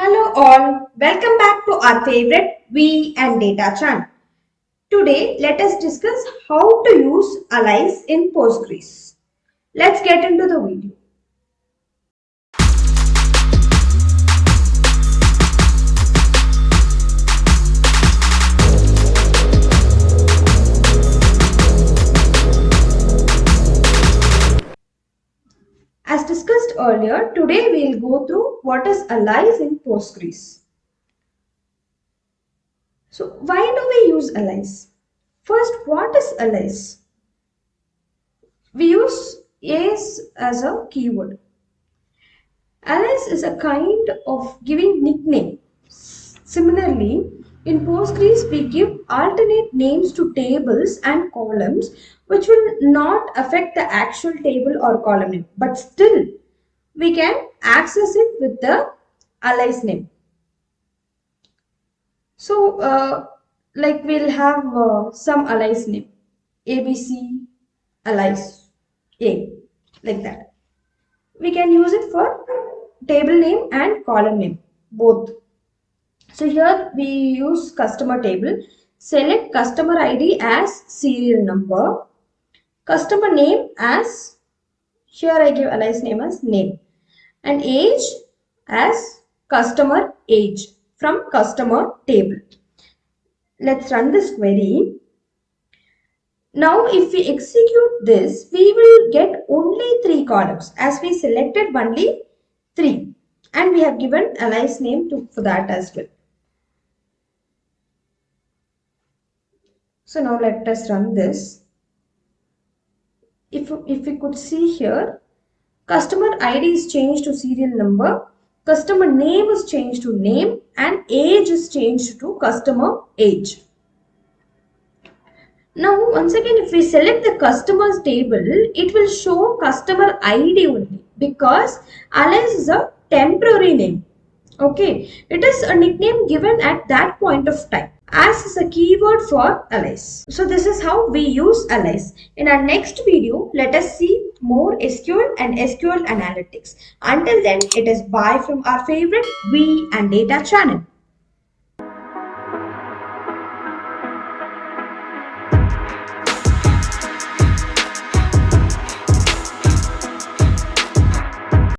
Hello all, welcome back to our favorite V and Data channel. Today let us discuss how to use alias in Postgres. Let's get into the video. As discussed earlier, today we will go through what is alias in Postgres. So why do we use alias? First, what is alias? We use alias as a keyword. Alias is a kind of giving nickname. Similarly, in Postgres, we give alternate names to tables and columns which will not affect the actual table or column name, but still we can access it with the alias name. So, like we'll have some alias name, ABC alias A, like that. We can use it for table name and column name, both. So here we use customer table. Select customer ID as serial number. Customer name as, here I give alias name as name. And age as customer age from customer table. Let's run this query. Now if we execute this, we will get only 3 columns as we selected only 3. And we have given alias name for that as well. So now let us run this. If we could see here, customer ID is changed to serial number, customer name is changed to name, and age is changed to customer age. Now once again, if we select the customers table, it will show customer ID only because alias is a temporary name. Okay, it is a nickname given at that point of time as is a keyword for alias. So this is how we use alias. In our next video, let us see more SQL and SQL analytics. Until then, it is bye from our favorite V and Data channel.